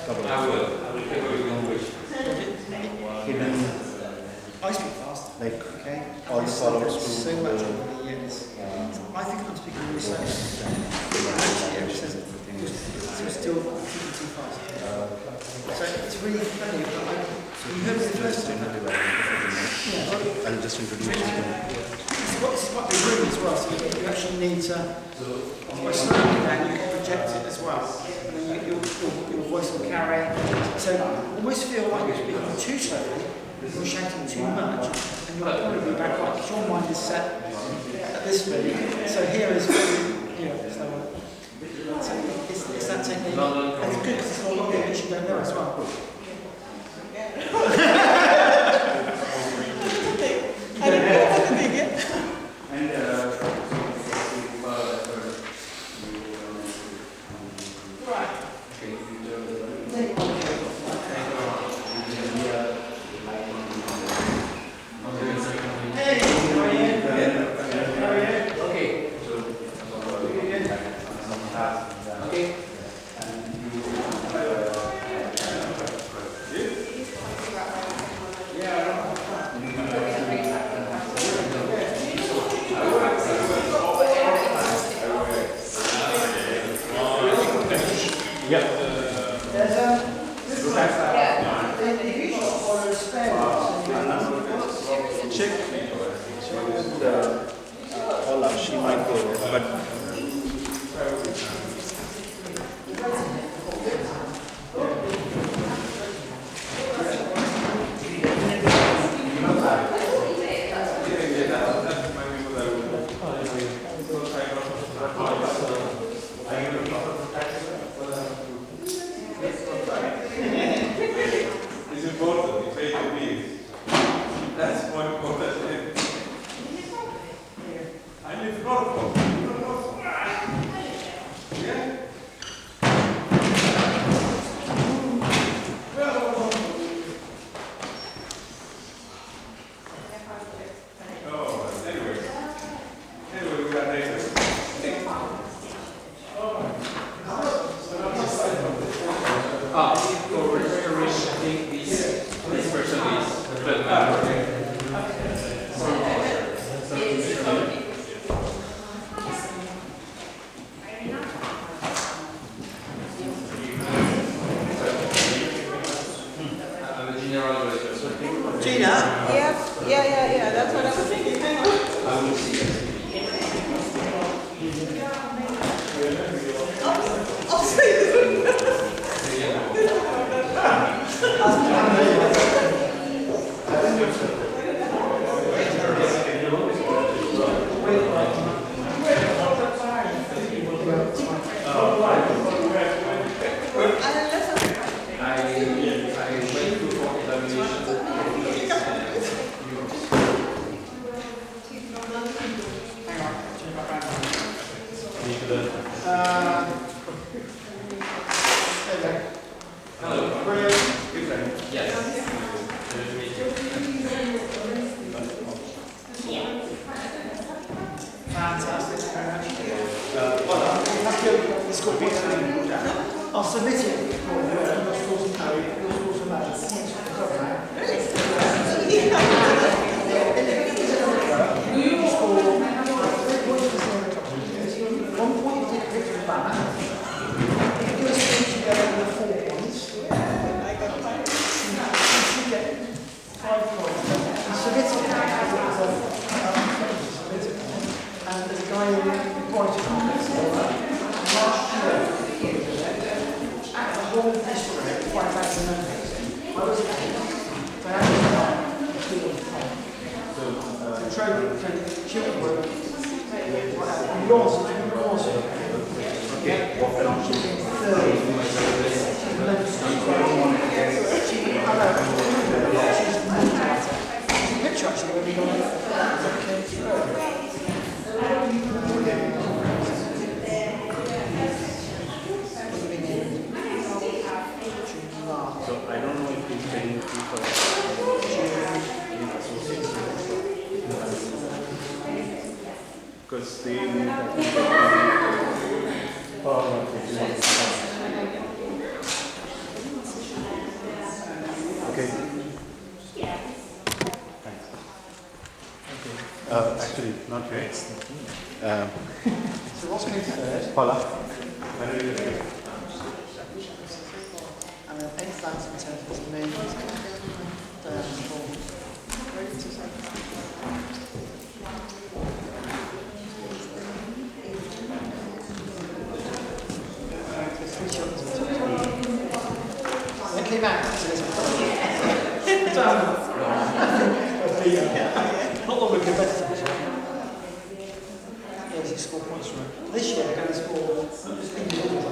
cover. I will figure you in which. Hidden, I speak fast. like Okay. all the callouts to so the, much over the years. I think I'm speaking really slow. Actually, it says you're still speaking too fast. So it's really funny. You heard me the first time. I'll just introduce you. This is quite big room as well, so you actually need to, by slowing down, you can project it as well. And then your voice will carry. So you almost feel like you're speaking too slowly, you're shouting too much, and you'll probably be back right, because your mind is set at this speed. So here is slower. So it's that technique. And it's good because it's a lot of which you don't know as well. I don't know how to think it. She might go, but For restoration, I think this person is a third member. I'm a general director. Gina? Yeah, that's what I was thinking. I'll say I'll submit it. One point you take a picture of that. You do a speech together with 4 points. You get 5 points. You submit it as a and there's a guy in Brighton last year. The whole district, 5,000 members. I was at the training, children were laws, picture actually when we so I don't know if he's paying fee for because they need Not yet. So what's going third? Paula. And then 8,000 in terms of me. Came out to this not long with competitors. Yeah, this is score points from it. This year they're going to score individuals as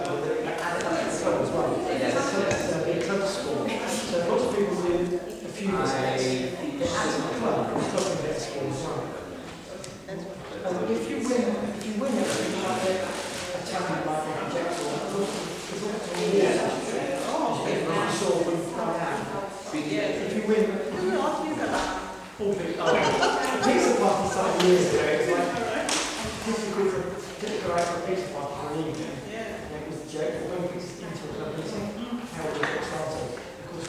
well. It's a club score. So lots of people do a few mistakes. As a club, the club can get a score as well. And if you win it, you have a challenge like a projector. If you win, pizza party started years ago. It was like typical right for a pizza party for an evening. And it was a joke. When we put into a club meeting, how we got started. Because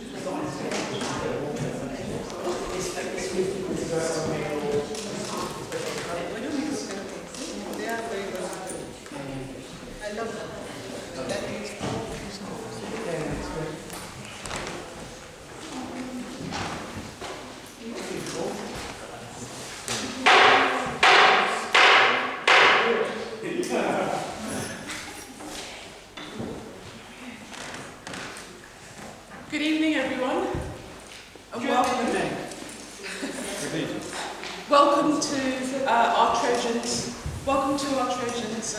it's not as it's with people to go on a meal. They are very good. I love them. That is Good evening, everyone, and welcome to our Trojans. Welcome to our Trojans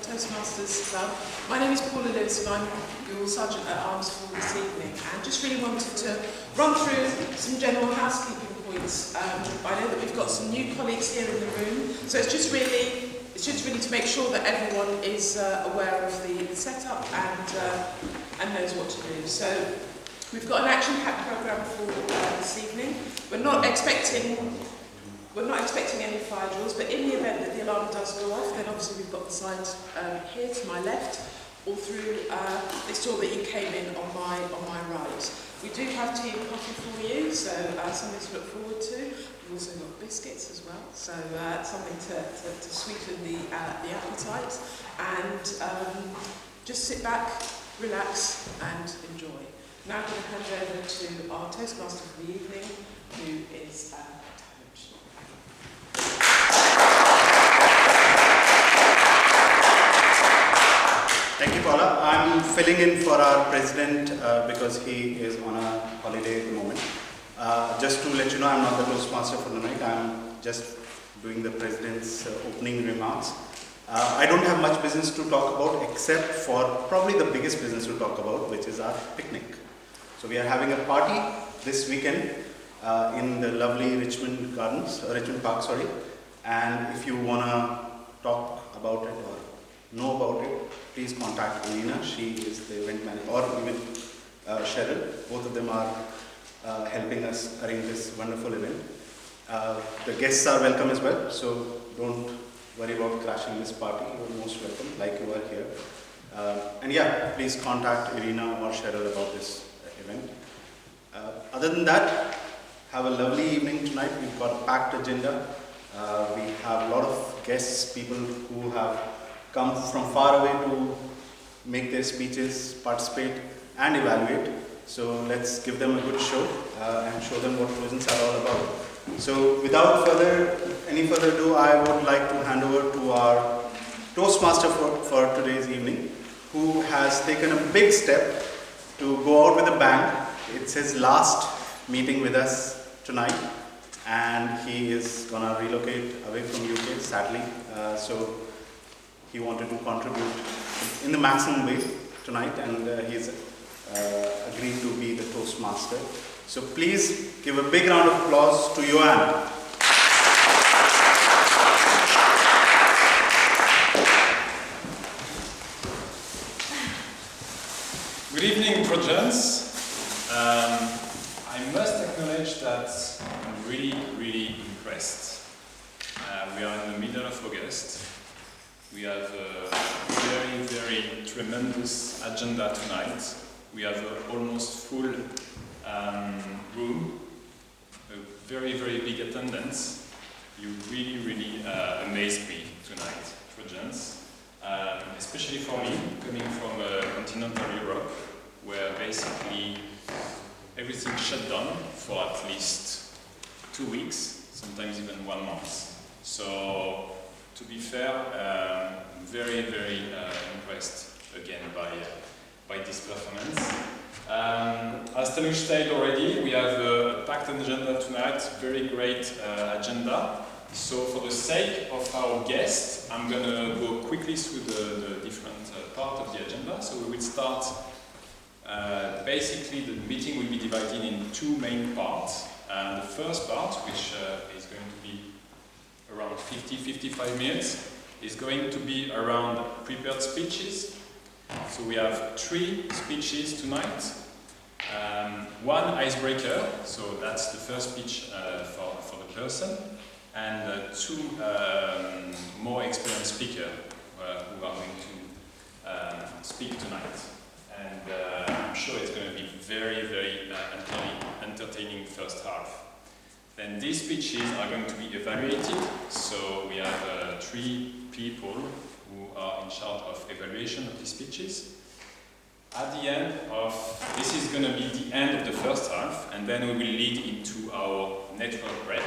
Toastmasters Club. My name is Paula Lewis, and I'm your Sergeant at Arms for this evening. And just really wanted to run through some general housekeeping points. I know that we've got some new colleagues here in the room, so it's just really to make sure that everyone is aware of the setup and knows what to do. So we've got an action-packed programme for this evening. We're not expecting any fire drills, but in the event that the alarm does go off, then obviously we've got the signs here to my left, or through this door that you came in on my right. We do have tea and coffee for you, so something to look forward to. We've also got biscuits as well, so something to sweeten the appetite. And just sit back, relax, and enjoy. Now I'm going to hand over to our Toastmaster for the evening, who is Taj. Thank you, Paula. I'm filling in for our president because he is on a holiday at the moment. Just to let you know, I'm not the Toastmaster for the night. I'm just doing the president's opening remarks. I don't have much business to talk about except for probably the biggest business to talk about, which is our picnic. So we are having a party this weekend in the lovely Richmond Park, sorry. And if you want to talk about it or know about it, please contact Irina. She is the event manager, or even Cheryl. Both of them are helping us arrange this wonderful event. The guests are welcome as well, so don't worry about crashing this party. You're most welcome, like you are here. And yeah, please contact Irina or Cheryl about this event. Other than that, have a lovely evening tonight. We've got a packed agenda. We have a lot of guests, people who have come from far away to make their speeches, participate and evaluate. So let's give them a good show and show them what Trojans are all about. So without any further ado, I would like to hand over to our Toastmaster for today's evening, who has taken a big step to go out with a bang. It's his last meeting with us tonight, and he is gonna relocate away from UK, sadly. So he wanted to contribute in the maximum way tonight, and he's agreed to be the Toastmaster. So please give a big round of applause to Johan. Good evening, Trojans. I must acknowledge that I'm really impressed. We are in the middle of August. We have a very tremendous agenda tonight. We have an almost full room, a very big attendance. You really, really amazed me tonight, Trojans. Especially for me, coming from continental Europe, where basically everything shut down for at least 2 weeks, sometimes even 1 month. So, to be fair, very, very impressed again by this performance. As Tanush said already, we have a packed agenda tonight, very great agenda. So for the sake of our guests, I'm going to go quickly through the different part of the agenda. So we will start, basically the meeting will be divided in 2 main parts. The first part, which is going to be around 50-55 minutes, is going to be around prepared speeches. So we have 3 speeches tonight. 1 icebreaker, so that's the first speech for the person, and 2 more experienced speakers who are going to speak tonight. And I'm sure it's going to be very, very entertaining first half. Then these speeches are going to be evaluated, so we have 3 people who are in charge of evaluation of these speeches. At the end of, this is going to be the end of the first half, and then we will lead into our network break.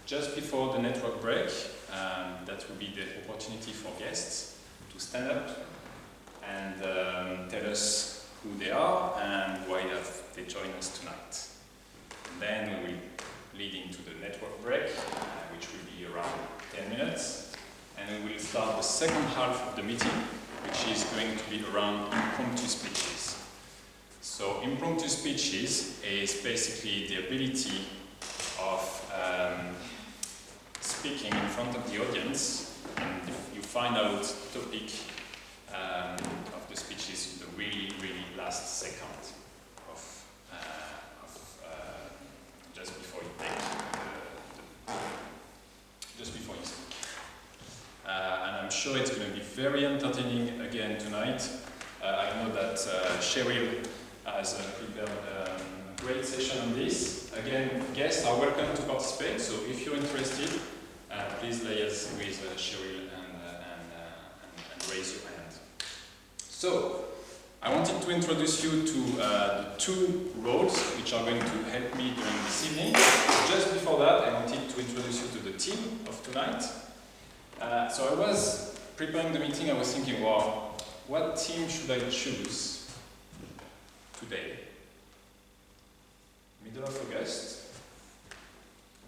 Just before the network break, that will be the opportunity for guests to stand up and tell us who they are and why have they joined us tonight. And then we will lead into the network break, which will be around 10 minutes. And we will start the second half of the meeting, which is going to be around impromptu speeches. So impromptu speeches is basically the ability of speaking in front of the audience, and you find out the topic of the speeches in the really, really last second of just before you take just before you speak. And I'm sure it's going to be very entertaining again tonight. I know that Cheryl has prepared a great session on this. Again, guests are welcome to participate, so if you're interested, please liaise with Cheryl and raise your hand. So, I wanted to introduce you to the 2 roles which are going to help me during this evening. Just before that, I wanted to introduce you to the team of tonight. So I was preparing the meeting, I was thinking, wow, what team should I choose today? Middle of August.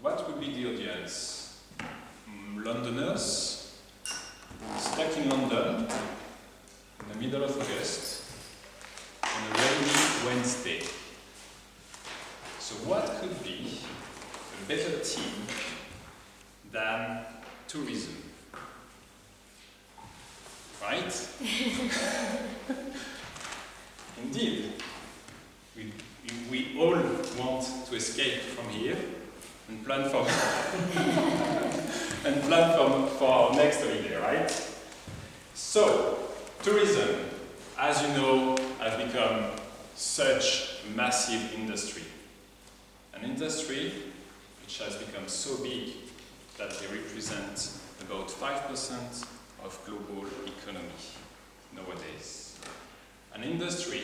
What would be the audience? Londoners, stuck in London, in the middle of August, on a rainy Wednesday. So what could be a better team than tourism? Right? Indeed. We all want to escape from here and plan for for our next holiday, right? So, tourism, as you know, has become such a massive industry. An industry which has become so big that they represent about 5% of global economy nowadays. An industry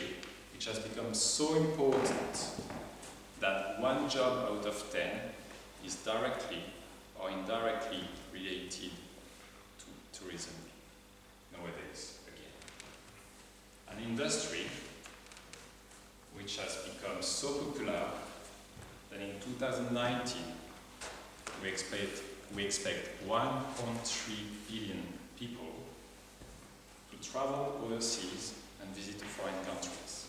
which has become so important that 1 job out of 10 is directly or indirectly related to tourism nowadays again. An industry which has become so popular that in 2019 we expect 1.3 billion people to travel overseas and visit foreign countries.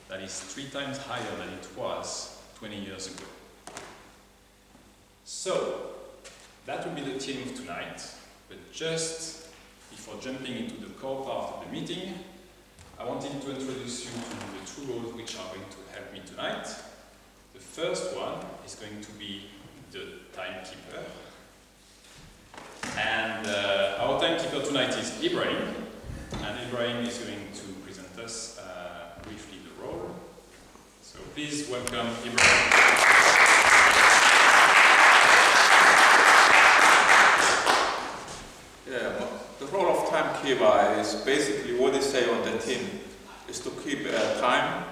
That is 3 times higher than it was 20 years ago. So, that will be the theme of tonight, but just before jumping into the core part of the meeting, I wanted to introduce you to the 2 roles which are going to help me tonight. The first one is going to be the timekeeper. And our timekeeper tonight is Ibrahim, and Ibrahim is going to present us briefly the role. So please welcome Ibrahim. timekeeper is basically what they say on the tin, is to keep time.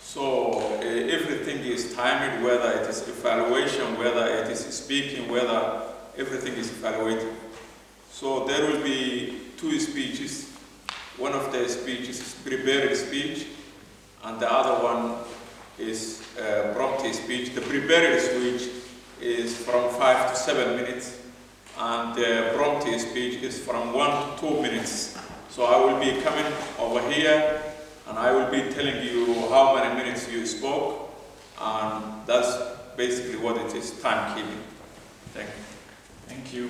So everything is timed, whether it is evaluation, whether it is speaking, whether everything is evaluated. So there will be 2 speeches. One of the speeches is prepared speech, and the other one is prompted speech. The prepared speech is from 5 to 7 minutes, and the prompted speech is from 1 to 2 minutes. So I will be coming over here, and I will be telling you how many minutes you spoke, and that's basically what it is, timekeeping. Thank you. Thank you.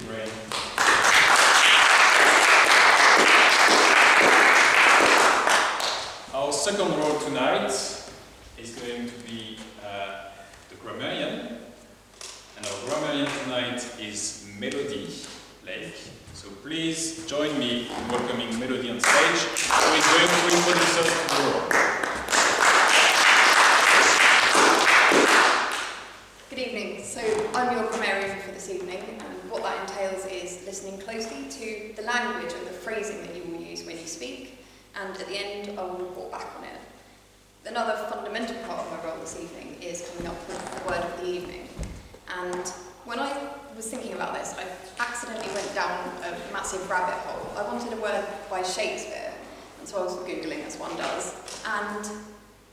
Great. Our second role tonight is going to be the grammarian. And our grammarian tonight is Melody Lake. So please join me in welcoming Melody on stage, who is going to introduce us to the role. Good evening. So I'm your grammarian for this evening, and what that entails is listening closely to the language and the phrasing that you will use when you speak, and at the end I will report back on it. Another fundamental part of my role this evening is coming up with the word of the evening. And when I was thinking about this, I accidentally went down a massive rabbit hole. I wanted a word by Shakespeare, and so I was Googling, as one does, and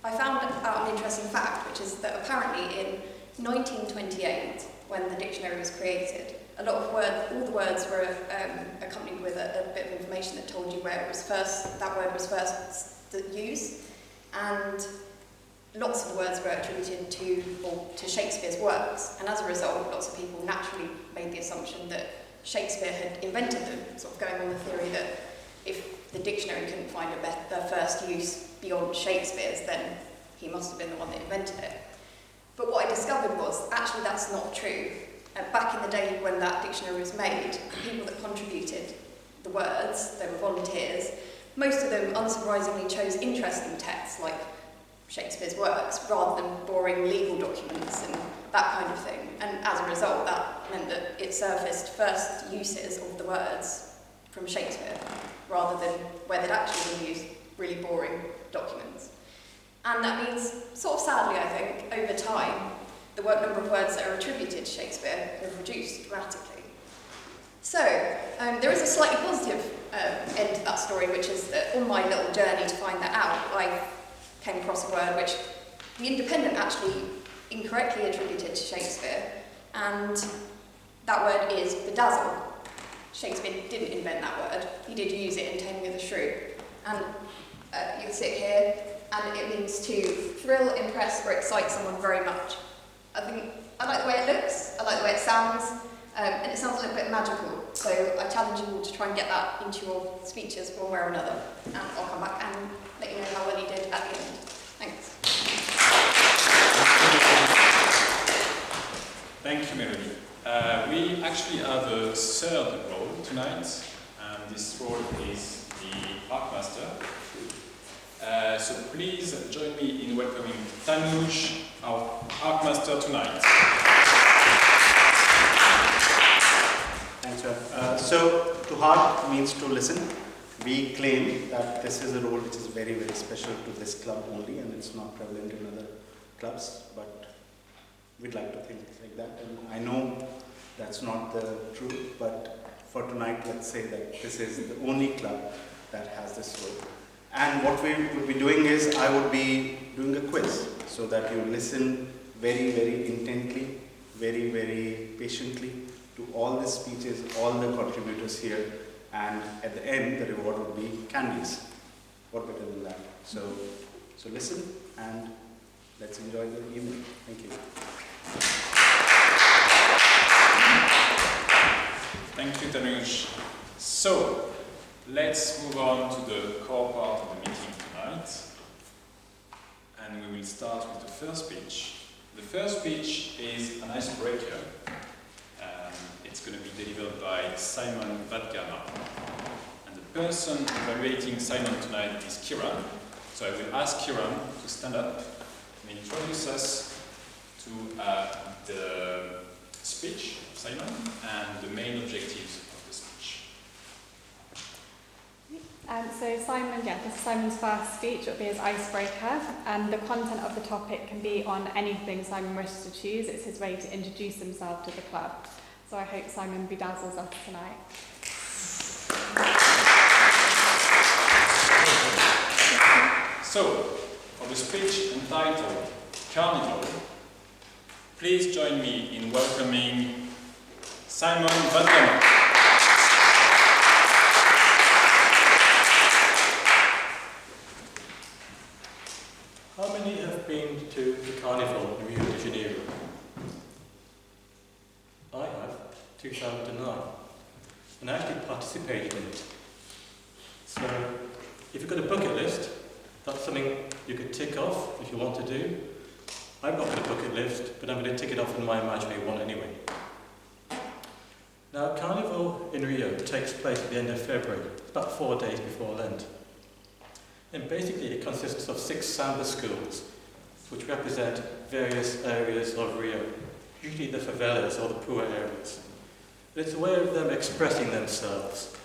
I found out an interesting fact, which is that apparently in 1928, when the dictionary was created, all the words were accompanied with a bit of information that told you where it was first, that word was first used, and lots of the words were attributed to Shakespeare's works, and as a result, lots of people naturally made the assumption that Shakespeare had invented them, sort of going on the theory that if the dictionary couldn't find a first use beyond Shakespeare's, then he must have been the one that invented it. But what I discovered was, actually that's not true. Back in the day when that dictionary was made, the people that contributed the words, they were volunteers, most of them unsurprisingly chose interesting texts like Shakespeare's works rather than boring legal documents and that kind of thing. And as a result, that meant that it surfaced first uses of the words from Shakespeare rather than where they'd actually been used really boring documents. And that means, sort of sadly I think, over time, the number of words that are attributed to Shakespeare have reduced dramatically. So, there is a slightly positive end to that story, which is that on my little journey to find that out, I came across a word which The Independent actually incorrectly attributed to Shakespeare, and that word is bedazzle. Shakespeare didn't invent that word, he did use it in Taming of the Shrew. And you'll see it here, and it means to thrill, impress, or excite someone very much. I like the way it looks, I like the way it sounds, and it sounds a little bit magical. So I challenge you all to try and get that into your speeches one way or another. And I'll come back and let you know how well you did at the end. Thanks. Thank you, Melody. We actually have a third role tonight, and this role is the Arcmaster. So please join me in welcoming Tanuj, our Arcmaster tonight. Thanks, sir. So, to heart means to listen. We claim that this is a role which is very, very special to this club only, and it's not prevalent in other clubs, but we'd like to think like that. And I know that's not the truth, but for tonight, let's say that this is the only club that has this role. And what we would be doing is, I would be doing a quiz, so that you listen very, very intently, very, very patiently to all the speeches, all the contributors here, and at the end, the reward would be candies. What better than that? So listen, and let's enjoy the evening. Thank you. Thank you, Tanuj. So, let's move on to the core part of the meeting tonight. And we will start with the first speech. The first speech is an icebreaker. It's going to be delivered by Simon Vadgama. And the person evaluating Simon tonight is Kiran. So I will ask Kiran to stand up and introduce us to the speech of Simon and the main objectives of the speech. So Simon, this is Simon's first speech. It'll be his icebreaker, and the content of the topic can be on anything Simon wishes to choose. It's his way to introduce himself to the club. So I hope Simon bedazzles us tonight. So, for the speech entitled Carnival, please join me in welcoming Simon Butler. How many have been to the Carnival in Rio de Janeiro? I have, 2009, and I actually participated in it. So, if you've got a bucket list, that's something you could tick off if you want to do. I've not got a bucket list, but I'm going to tick it off in my imaginary one anyway. Now, Carnival in Rio takes place at the end of February, about 4 days before Lent. And basically it consists of 6 samba schools, which represent various areas of Rio, usually the favelas or the poor areas. But it's a way of them expressing themselves,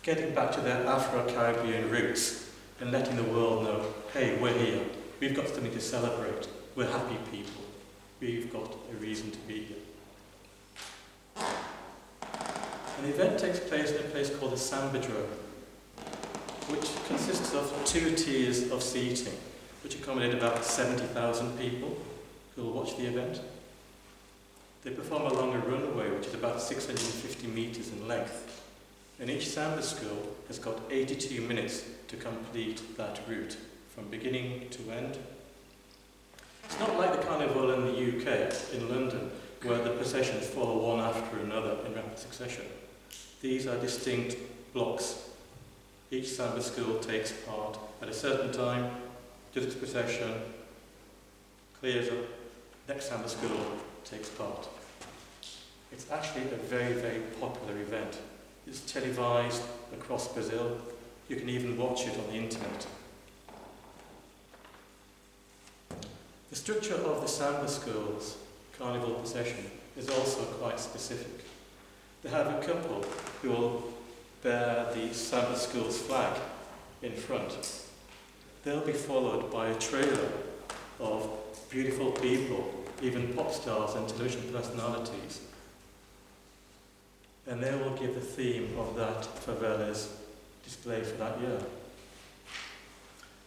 getting back to their Afro-Caribbean roots and letting the world know, hey, we're here, we've got something to celebrate, we're happy people, we've got a reason to be here. And the event takes place in a place called the Sambadrome, which consists of 2 tiers of seating, which accommodate about 70,000 people who will watch the event. They perform along a runway which is about 650 metres in length, and each samba school has got 82 minutes to complete that route, from beginning to end. It's not like the Carnival in the UK, in London, where the processions follow one after another in rapid succession. These are distinct blocks. Each samba school takes part at a certain time, does its procession, clears up, next samba school takes part. It's actually a very, very popular event. It's televised across Brazil. You can even watch it on the internet. The structure of the samba school's carnival procession is also quite specific. They have a couple who will bear the samba school's flag in front. They'll be followed by a trailer of beautiful people, even pop stars and television personalities. And they will give the theme of that favela's display for that year.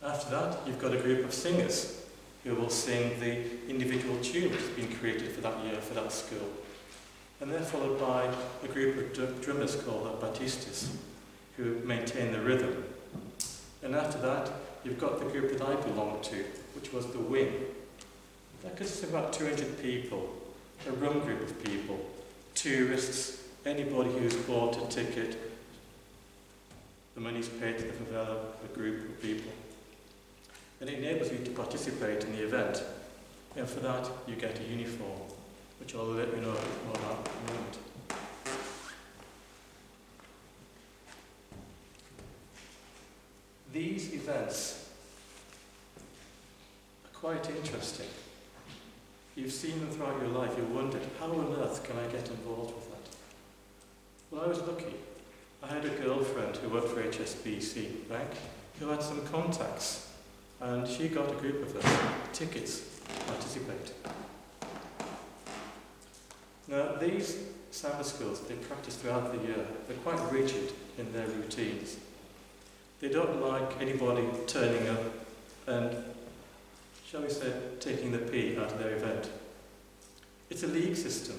After that, you've got a group of singers who will sing the individual tune which has been created for that year for that school. And they're followed by a group of drummers called the Batistas, who maintain the rhythm. And after that, you've got the group that I belonged to, which was the Wing. That consists of about 200 people, a rum group of people, tourists, anybody who's bought a ticket. The money's paid to the favela, a group of people. And it enables you to participate in the event. And for that, you get a uniform, which I'll let you know a bit more about in a moment. These events are quite interesting. You've seen them throughout your life. You wondered, how on earth can I get involved with that? Well, I was lucky. I had a girlfriend who worked for HSBC Bank who had some contacts, and she got a group of us tickets to participate. Now, these samba schools, they practice throughout the year. They're quite rigid in their routines. They don't like anybody turning up and, shall we say, taking the pee out of their event. It's a league system.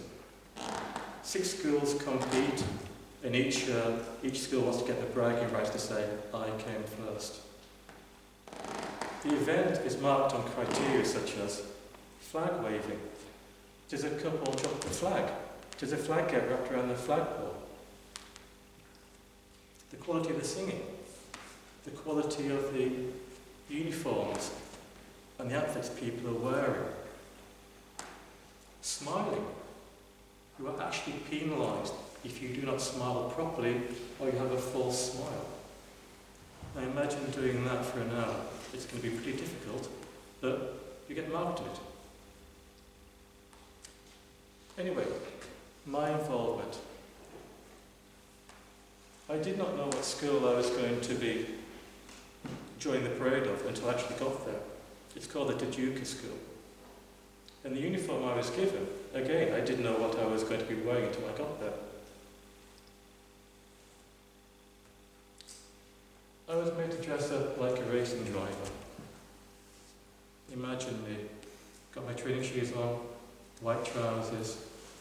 6 schools compete, and each school wants to get the bragging rights to say, I came first. The event is marked on criteria such as flag waving. Does a couple drop the flag? Does a flag get wrapped around the flagpole? The quality of the singing, the quality of the uniforms and the outfits people are wearing. Smiling. You are actually penalised if you do not smile properly or you have a false smile. Now imagine doing that for an hour. It's going to be pretty difficult, but you get marked at it. Anyway, my involvement. I did not know what school I was going to be join the parade of until I actually got there. It's called the Tajuka School. And the uniform I was given, again, I didn't know what I was going to be wearing until I got there. I was made to dress up like a racing driver. Imagine me. Got my training shoes on, white trousers,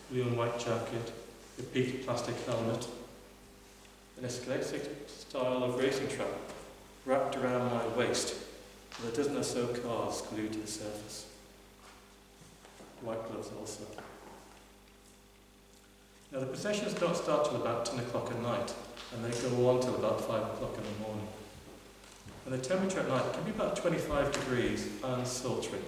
blue and white jacket, repeated plastic helmet, an escalating style of racing trap wrapped around my waist with a dozen or so cars glued to the surface. White gloves also. Now the processions don't start till about 10 o'clock at night, and they go on till about 5 o'clock in the morning. And the temperature at night can be about 25 degrees and sultry.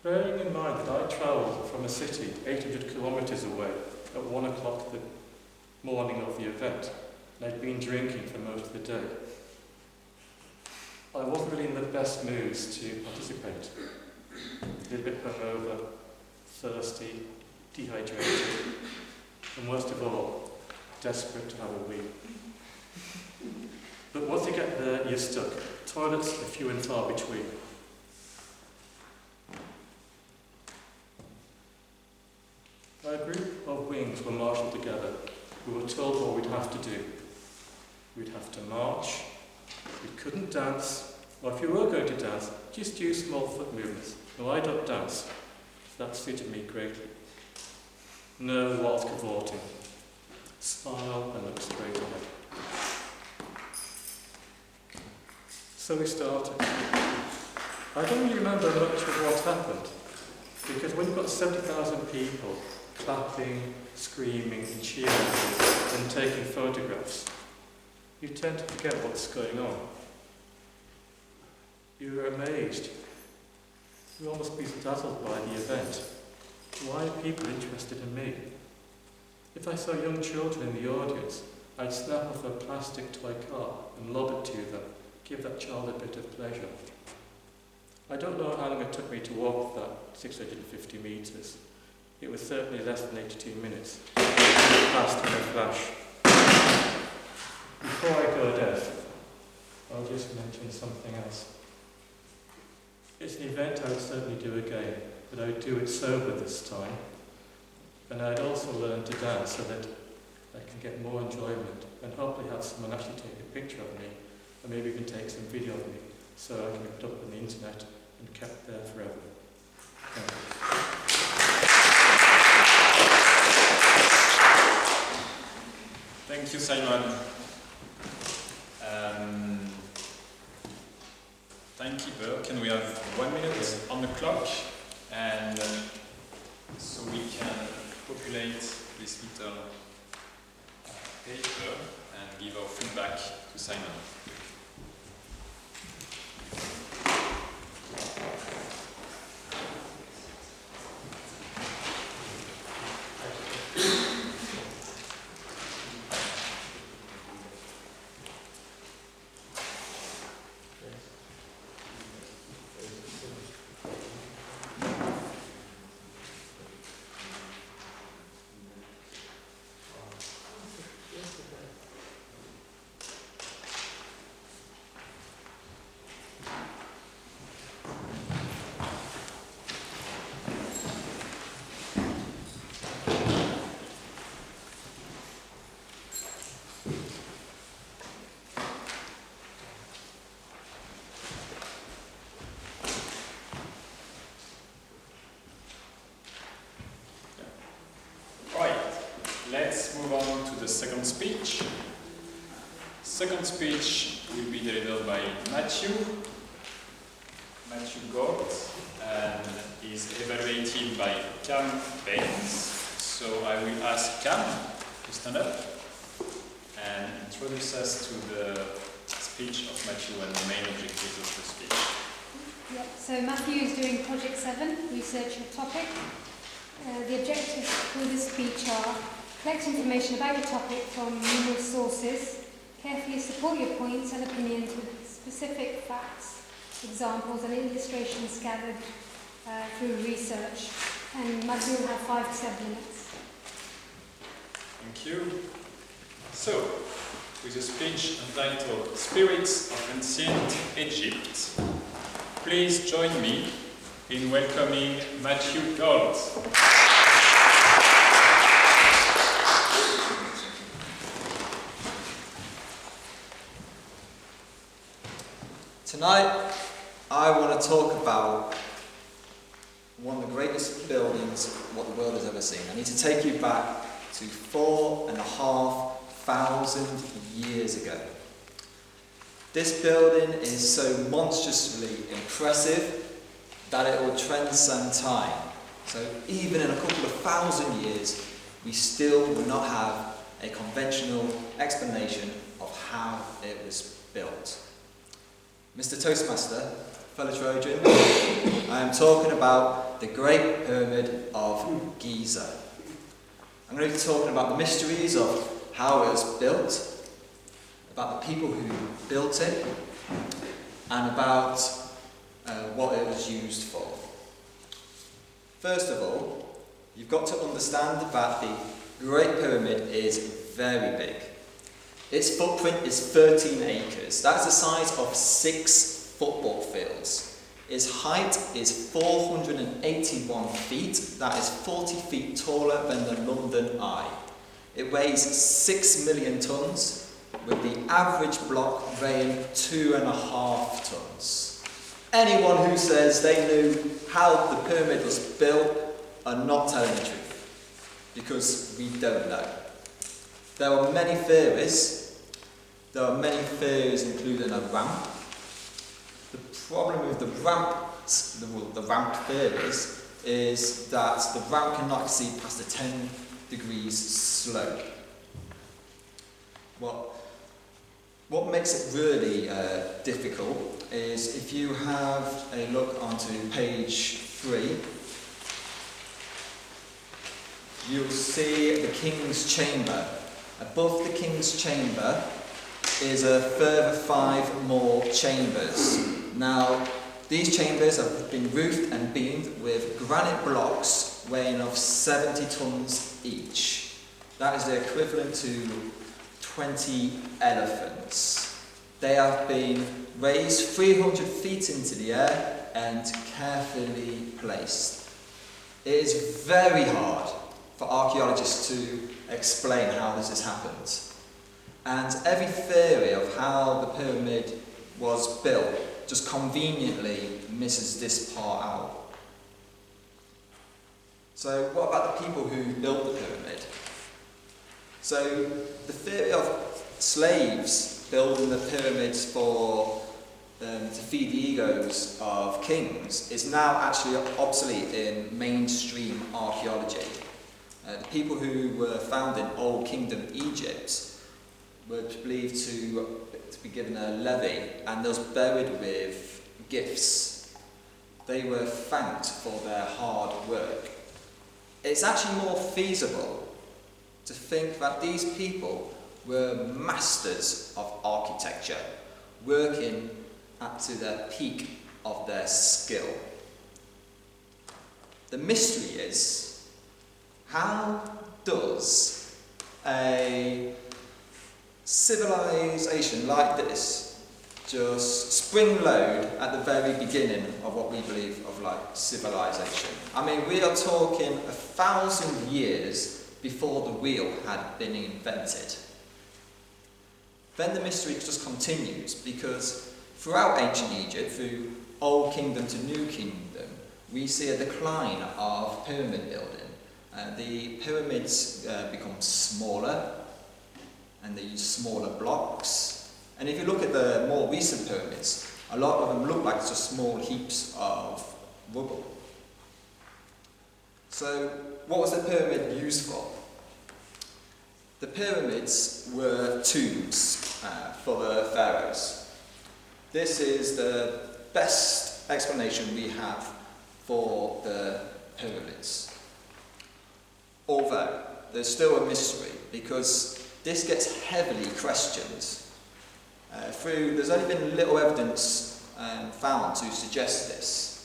Bearing in mind that I travelled from a city 800 kilometres away at 1 o'clock the morning of the event, and I'd been drinking for most of the day, I wasn't really in the best moods to participate. A little bit hungover, thirsty, dehydrated, and worst of all, desperate to have a wee. But once you get there, you're stuck. Toilets are few and far between. A group of wings were marshalled together. We were told what we'd have to do. We'd have to march, we couldn't dance, or if you were going to dance, just use small foot movements. No, I don't dance. That suited me greatly. No waltz cavorting. Smile and look straight ahead. So we started. I don't really remember much of what happened, because when you've got 70,000 people clapping, screaming and cheering and taking photographs, you tend to forget what's going on. You are amazed. You almost be dazzled by the event. Why are people interested in me? If I saw young children in the audience, I'd snap off a plastic toy car and lob it to them, give that child a bit of pleasure. I don't know how long it took me to walk that 650 metres. It was certainly less than 82 minutes. It passed in a flash. Before I go deaf, I'll just mention something else. It's an event I would certainly do again, but I would do it sober this time. And I'd also learn to dance so that I can get more enjoyment and hopefully have someone actually take a picture of me, or maybe even take some video of me, so I can be put up on the internet and kept there forever. Thank you. Thank you, Simon. Timekeeper, can we have 1 minute on the clock? And so we can populate this little paper and give our feedback to Simon. Let's move on to the second speech. Second speech will be delivered by Matthew Gort, and is evaluated by Cam Baines. So I will ask Cam to stand up and introduce us to the speech of Matthew and the main objectives of the speech. Yeah, so Matthew is doing Project 7, research your topic. The objectives for this speech are: collect information about your topic from numerous sources, carefully support your points and opinions with specific facts, examples and illustrations gathered through research. And Matthew will have 5 to 7 minutes. Thank you. So, with a speech entitled Spirits of Ancient Egypt. Please join me in welcoming Matthew Gold. Tonight, I want to talk about one of the greatest buildings what the world has ever seen. I need to take you back to 4,500 years ago. This building is so monstrously impressive that it will transcend time. So even in a couple of thousand years, we still will not have a conventional explanation of how it was built. Mr. Toastmaster, fellow Trojan, I am talking about the Great Pyramid of Giza. I'm going to be talking about the mysteries of how it was built, about the people who built it, and about what it was used for. First of all, you've got to understand that the Great Pyramid is very big. Its footprint is 13 acres. That is the size of 6 football fields. Its height is 481 feet. That is 40 feet taller than the London Eye. It weighs 6 million tons, with the average block weighing 2.5 tons. Anyone who says they knew how the pyramid was built are not telling the truth, because we don't know. There are many theories. There are many theories, including a ramp. The problem with the ramp theories is that the ramp cannot exceed past the 10 degrees slope. What makes it really difficult is if you have a look onto page 3, you'll see the King's Chamber. Above the King's Chamber is a further 5 more chambers. Now, these chambers have been roofed and beamed with granite blocks weighing of 70 tons each. That is the equivalent to 20 elephants. They have been raised 300 feet into the air and carefully placed. It is very hard for archaeologists to explain how this has happened. And every theory of how the pyramid was built just conveniently misses this part out. So what about the people who built the pyramid? So the theory of slaves building the pyramids to feed the egos of kings is now actually obsolete in mainstream archaeology. The people who were found in Old Kingdom Egypt were believed to be given a levy, and they was buried with gifts. They were thanked for their hard work. It's actually more feasible to think that these people were masters of architecture, working up to the peak of their skill. The mystery is, how does a civilization like this just spring load at the very beginning of what we believe of like civilization? I mean, we are talking 1,000 years before the wheel had been invented. Then the mystery just continues, because throughout ancient Egypt, through Old Kingdom to New Kingdom, we see a decline of pyramid building. The pyramids become smaller, and they use smaller blocks. And if you look at the more recent pyramids, a lot of them look like just small heaps of rubble. So what was the pyramid used for? The pyramids were tombs for the pharaohs. This is the best explanation we have for the pyramids. Although there's still a mystery, because this gets heavily questioned. There's only been little evidence found to suggest this.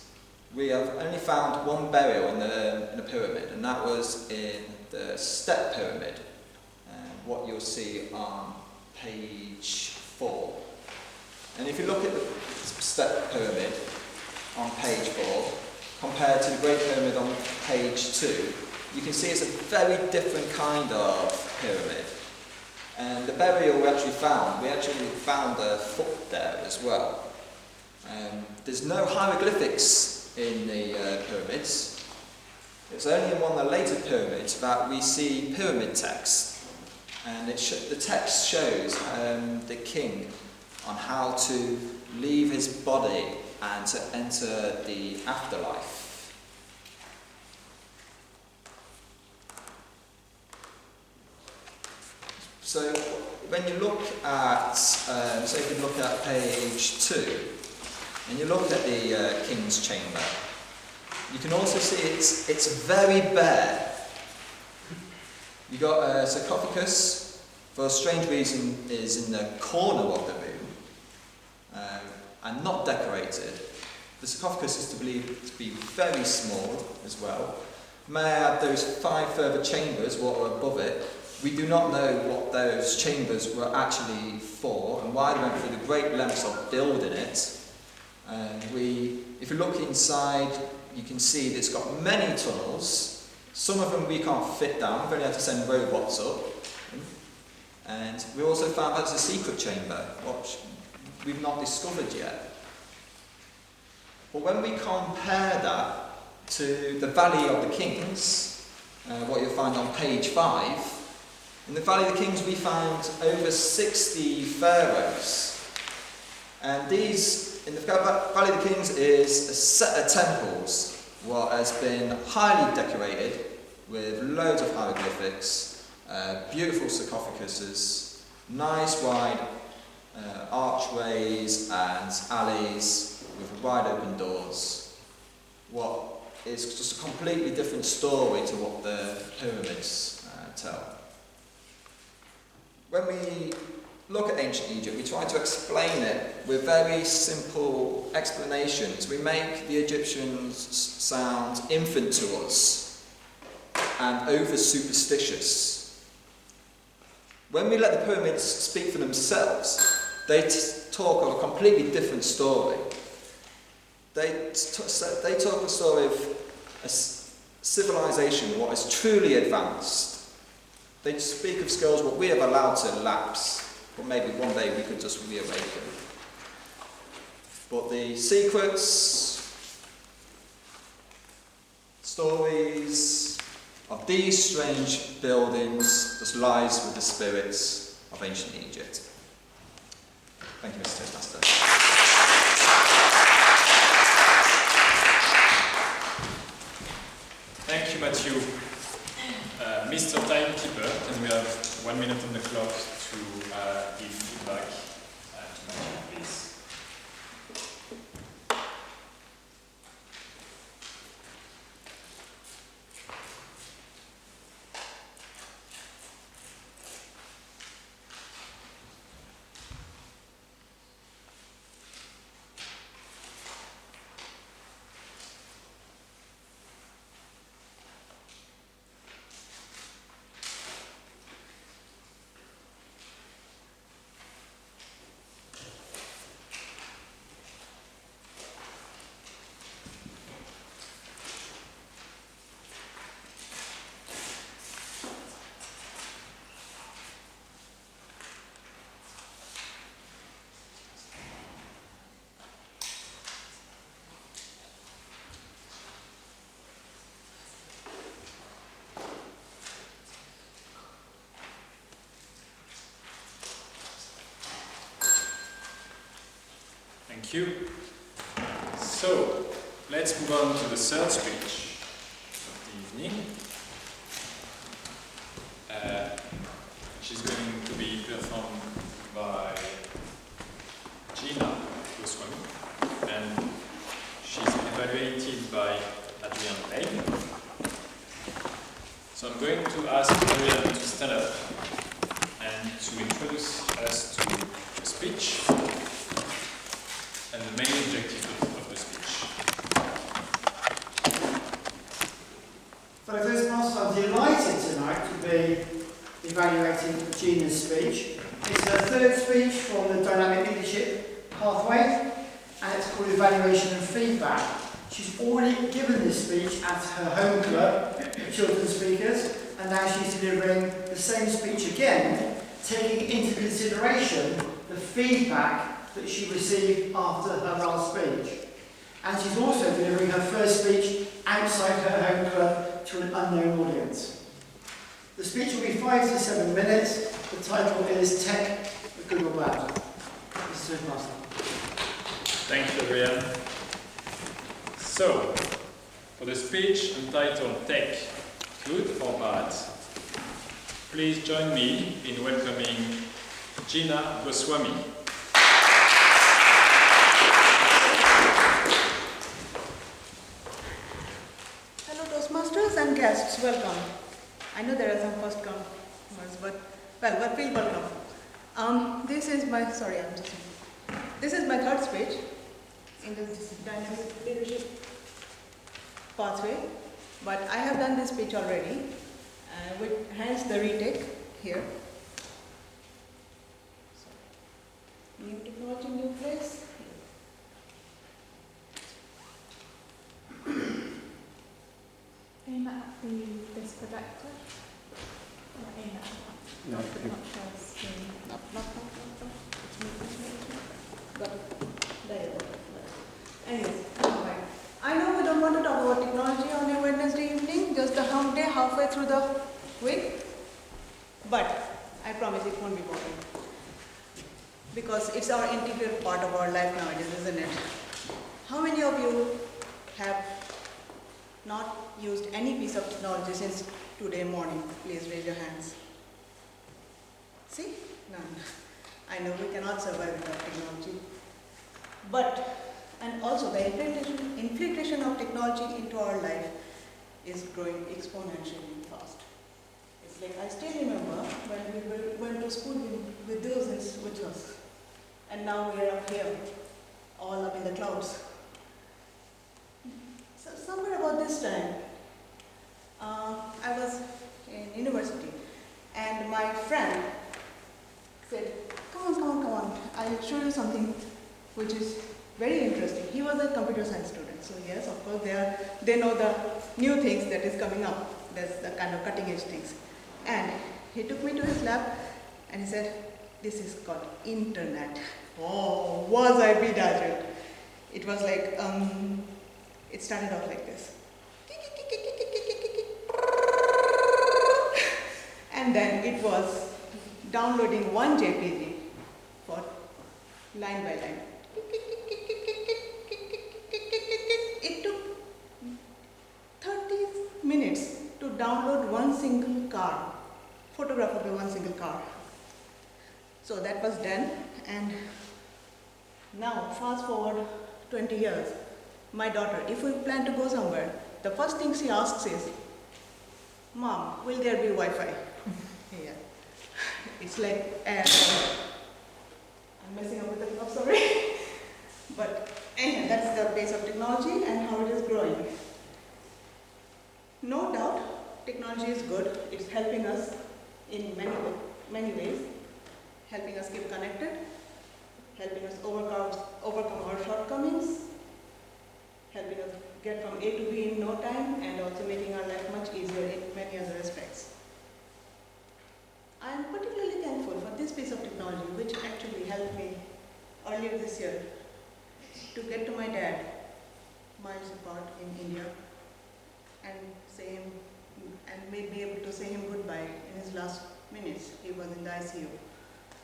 We have only found one burial in the pyramid, and that was in the Step Pyramid, what you'll see on page 4. And if you look at the step pyramid on page 4, compared to the Great Pyramid on page 2, you can see it's a very different kind of pyramid. And the burial we actually found a foot there as well. There's no hieroglyphics in the pyramids. It's only in one of the later pyramids that we see pyramid text. And the text shows the king on how to leave his body and to enter the afterlife. So when you look at, so if you look at page 2, and you look at the king's chamber, you can also see it's very bare. You've got a sarcophagus, for a strange reason, is in the corner of the room, and not decorated. The sarcophagus is believed to be very small as well. May I add those 5 further chambers, what are above it? We do not know what those chambers were actually for and why they went through the great lengths of building it. If you look inside, you can see that it's got many tunnels. Some of them we can't fit down, we've only had to send robots up. And we also found that's a secret chamber, which we've not discovered yet. But when we compare that to the Valley of the Kings, what you'll find on page 5, in the Valley of the Kings we found over 60 pharaohs. And these, in the Valley of the Kings, is a set of temples, what has been highly decorated with loads of hieroglyphics, beautiful sarcophaguses, nice wide archways and alleys with wide open doors. What is just a completely different story to what the pyramids tell. When we look at ancient Egypt, we try to explain it with very simple explanations. We make the Egyptians sound infant to us and over-superstitious. When we let the pyramids speak for themselves, they talk of a completely different story. They talk a story of a civilization, what is truly advanced. They speak of skills what we have allowed to lapse, but maybe one day we could just reawaken. But the secrets, stories of these strange buildings just lies with the spirits of ancient Egypt. Thank you, Mr. Toastmaster. Thank you, Matthew. Mr. Timekeeper, and we have 1 minute on the clock to give feedback to Matthew, please. Thank you. So, let's move on to the third speech of the evening. She's going to be performed by Gina Goswami, and she's evaluated by Adrian Lane. So I'm going to ask Adrian to stand up and to introduce us to the speech and the main objective of the speech. Fellow Toastmasters, I'm delighted tonight to be evaluating Gina's speech. It's her third speech from the Dynamic Leadership Pathway, and it's called Evaluation and Feedback. She's already given this speech at her home club of children's speakers, and now she's delivering the same speech again, taking into consideration the feedback that she received after her last speech. And she's also delivering her first speech outside her home club to an unknown audience. The speech will be 5 to 7 minutes. The title is Tech, Good or Bad. This is Toastmaster. Thanks, Adrian. So, for the speech entitled Tech, Good or Bad, please join me in welcoming Gina Goswami. Hello Toastmasters and guests, welcome. I know there are some first comers, but feel welcome. This is my third speech in this Dynamic Leadership Pathway, but I have done this speech already, hence the retake here. So, new technology, new place. Aim at this projector. Or aim at that. No, Not the screen. Got it. There you go. Anyways, I know we don't want to talk about technology on a Wednesday evening, just the hump day halfway through the week, but I promise it won't be boring. Because it's our integral part of our life nowadays, isn't it? How many of you have not used any piece of technology since today morning? Please raise your hands. See? None. I know we cannot survive without technology. But, and also the infiltration of technology into our life is growing exponentially fast. It's like, I still remember when we went to school with those with us. And now we are up here, all up in the clouds. So somewhere about this time, I was in university, and my friend said, come on, I'll show you something which is very interesting. He was a computer science student, so yes, of course, they know the new things that is coming up. That's the kind of cutting edge things. And he took me to his lab, and he said, this is called internet. Oh, was I bedazzled. It was like, it started off like this. And then it was downloading one JPG for line by line. It took 30 minutes to download one single car, photograph of one single car. So that was done, and now fast forward 20 years. My daughter, if we plan to go somewhere, the first thing she asks is, Mom, will there be Wi-Fi? Yeah. It's like, I'm messing up with the clock, sorry. But anyway, that's the base of technology and how it is growing. No doubt, technology is good. It's helping us in many ways, helping us keep connected, helping us overcome our shortcomings, helping us get from A to B in no time, and also making our life much easier in many other aspects. I am particularly thankful for this piece of technology, which actually helped me earlier this year to get to my dad miles apart in India and be able to say him goodbye in his last minutes. He was in the ICU.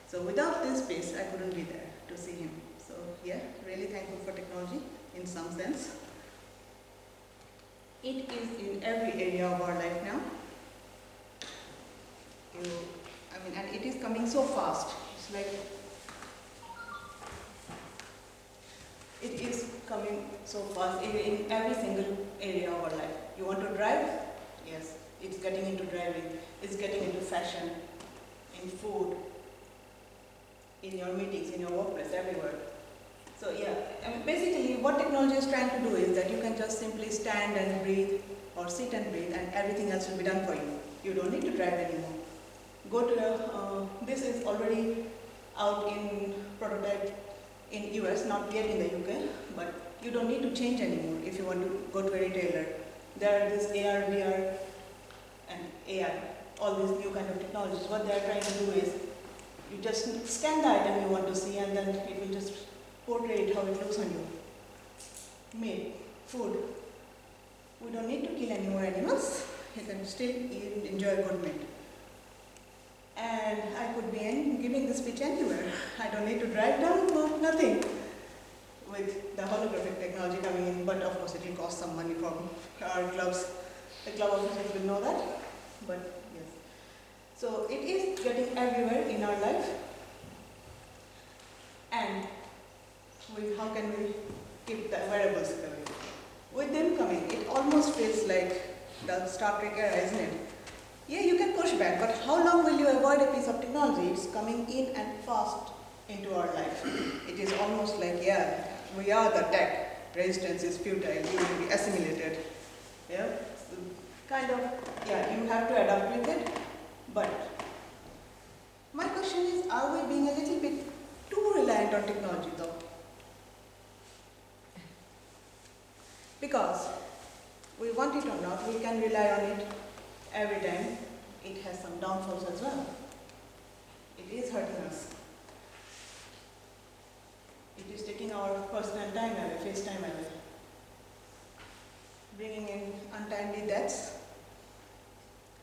So without this space, I couldn't be there to see him. So yeah, really thankful for technology in some sense. It is in every area of our life now. And it is coming so fast. It's like, it is coming so fast in every single area of our life. You want to drive? Yes, it's getting into driving. It's getting into fashion, in food, in your meetings, in your workplace, everywhere. So yeah, basically what technology is trying to do is that you can just simply stand and breathe or sit and breathe and everything else will be done for you. You don't need to drive anymore. go to this is already out in prototype in US, not yet in the UK, but you don't need to change anymore if you want to go to a retailer. There are this AR, VR, and AI, all these new kind of technologies. What they are trying to do is you just scan the item you want to see, and then it will just portray it how it looks on you. Meat, food. We don't need to kill any more animals. You can still eat and enjoy good meat. And I could be giving this speech anywhere. I don't need to drive down, no, nothing. With the holographic technology coming in, but of course it will cost some money from our clubs. The club officers will know that, but yes. So it is getting everywhere in our life. And how can we keep the wearables coming? With them coming, it almost feels like the Star Trek era, isn't it? Yeah, you can push back, but how long will you avoid a piece of technology? It's coming in and fast into our life. It is almost like, yeah, we are the tech. Resistance is futile, you will be assimilated. Yeah, so kind of, yeah, you have to adapt with it. But my question is, are we being a little bit too reliant on technology though? Because we want it or not, we can rely on it every time. It has some downfalls as well. It is hurting us. It is taking our personal time away, face time away. Bringing in untimely deaths.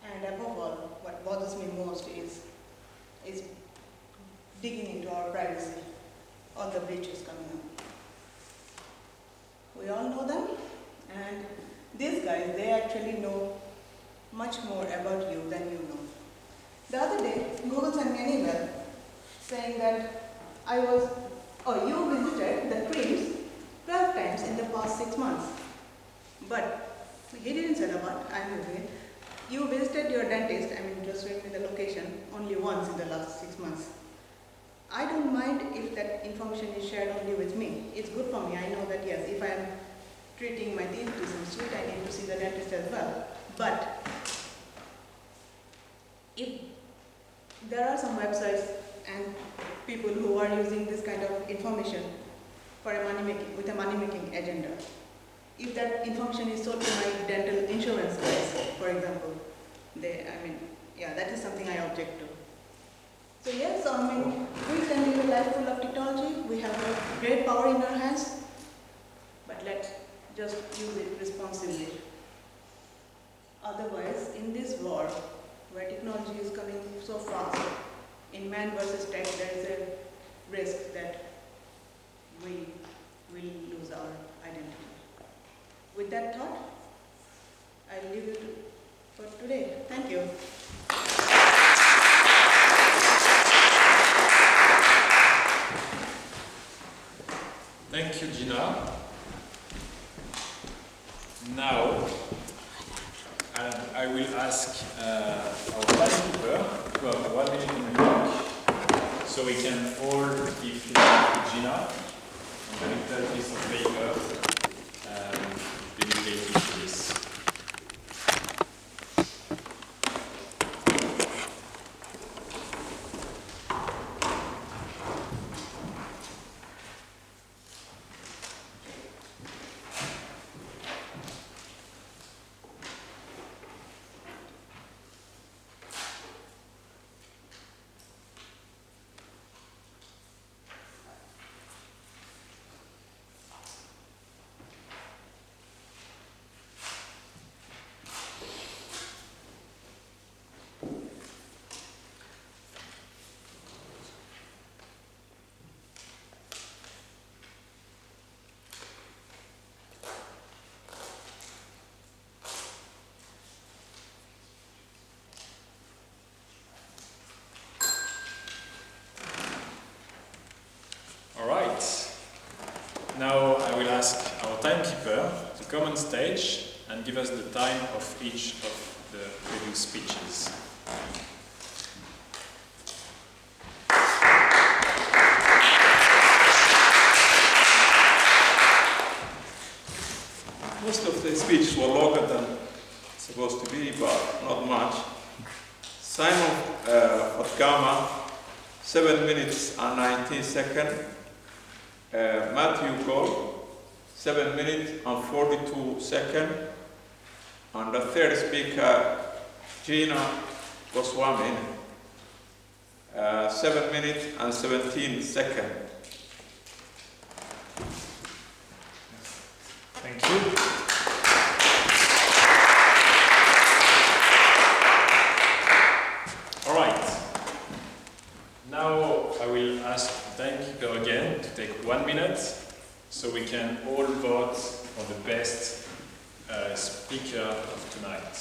And above all, what bothers me most is digging into our privacy. All the breaches coming up. We all know them, and these guys, they actually know much more about you than you know. The other day, Google sent me an email saying that you visited the Creams 12 times in the past 6 months. But he didn't say about, I'm using it. You visited your dentist, just showing me the location, only once in the last 6 months. I don't mind if that information is shared only with me. It's good for me. I know that yes, if I'm treating my teeth to some sweet, I need to see the dentist as well. But if there are some websites and people who are using this kind of information for with a money-making agenda, if that information is sold to my dental insurance guys, for example, that is something I object to. So yes, we can live a life full of technology. We have a great power in our hands, but let's just use it responsibly. Otherwise, in this war, where technology is coming so fast, in man versus tech, there is a risk that we will lose our identity. With that thought, I'll leave it for today. Thank you. Thank you, Gina. Now, I will ask our timekeeper to have 1 minute on the clock, so we can all give feedback to Gina on the little piece of paper dedicated to this. Now I will ask our timekeeper to come on stage and give us the time of each of the previous speeches. Most of the speeches were longer than supposed to be, but not much. Simon Fatgama, 7 minutes and 19 seconds. Matthew Gold, 7 minutes and 42 seconds. And the third speaker, Gina Goswami, 7 minutes and 17 seconds. Thank you. All right. Now I will ask Dainkeeper again to take 1 minute so we can all vote for the best speaker of tonight.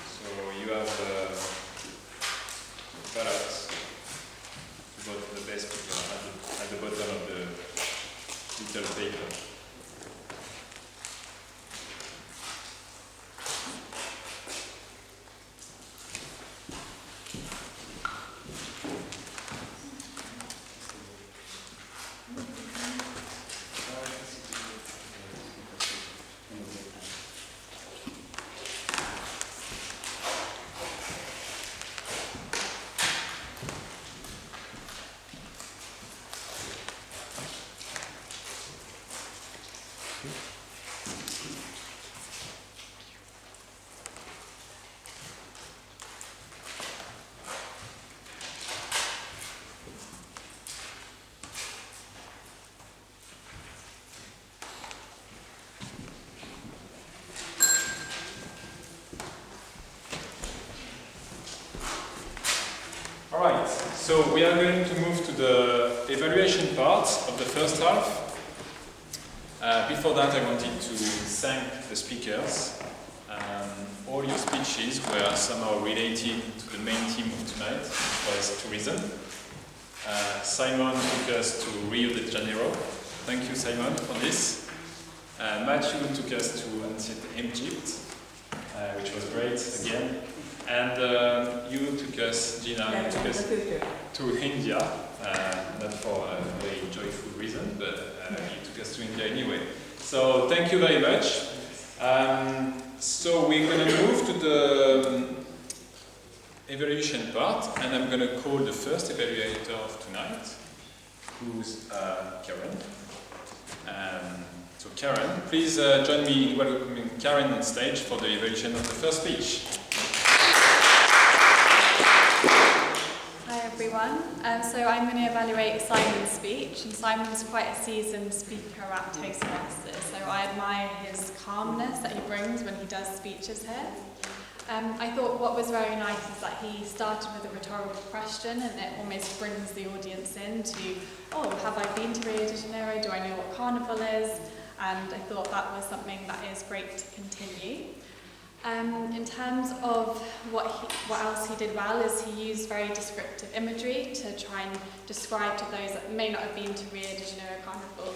So you have ballot to vote for the best speaker at the bottom of the little paper. Alright, so we are going to move to the evaluation part of the first half. Before that, I wanted to thank the speakers. All your speeches were somehow related to the main theme of tonight, which was tourism. Simon took us to Rio de Janeiro. Thank you, Simon, for this. Matthew took us to ancient Egypt, which was great again. And you took us, Gina, took us to India, not for a very joyful reason, but you took us to India anyway. So thank you very much. So we're going to move to the evaluation part, and I'm going to call the first evaluator of tonight, who's Karen. So Karen, please join me in welcoming Karen on stage for the evaluation of the first speech. Hi everyone. So I'm going to evaluate Simon's speech, and Simon's quite a seasoned speaker at Toastmasters, so I admire his calmness that he brings when he does speeches here. I thought what was very nice is that he started with a rhetorical question, and it almost brings the audience into, oh, have I been to Rio de Janeiro? Do I know what Carnival is? And I thought that was something that is great to continue. In terms of what else he did well is he used very descriptive imagery to try and describe to those that may not have been to Rio de Janeiro Carnival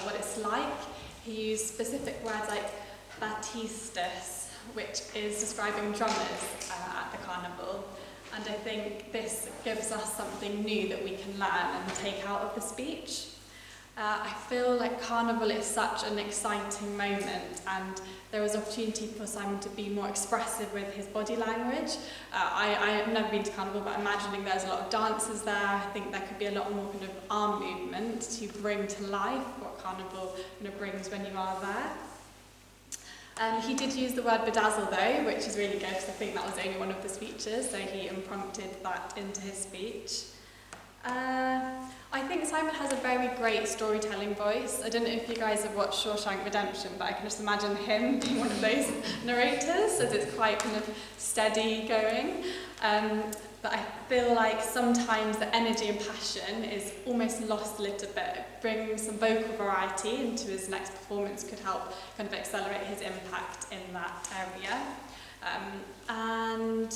what it's like. He used specific words like batistas, which is describing drummers at the carnival. And I think this gives us something new that we can learn and take out of the speech. I feel like Carnival is such an exciting moment, and there was opportunity for Simon to be more expressive with his body language. I have never been to Carnival, but imagining there's a lot of dancers there, I think there could be a lot more kind of arm movement to bring to life what Carnival brings when you are there. He did use the word bedazzle though, which is really good because I think that was only one of the speeches, so he imprompted that into his speech. I think Simon has a very great storytelling voice. I don't know if you guys have watched Shawshank Redemption, but I can just imagine him being one of those narrators, as it's quite kind of steady going. But I feel like sometimes the energy and passion is almost lost a little bit. Bringing some vocal variety into his next performance could help kind of accelerate his impact in that area. And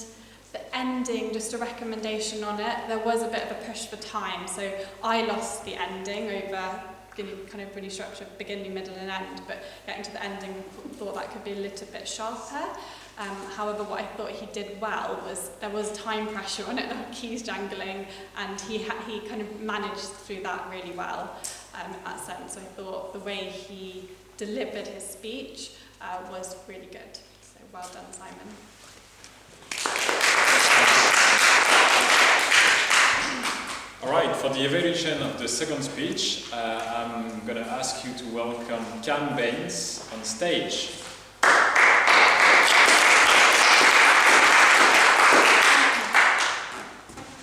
the ending, just a recommendation on it, there was a bit of a push for time, so I lost the ending over kind of really structured beginning, middle and end, but getting to the ending thought that could be a little bit sharper. However, what I thought he did well was there was time pressure on it, the keys jangling, and he kind of managed through that really well in that sense. I thought the way he delivered his speech was really good. So Well done, Simon. All right, for the evaluation of the second speech, I'm going to ask you to welcome Cam Baines on stage.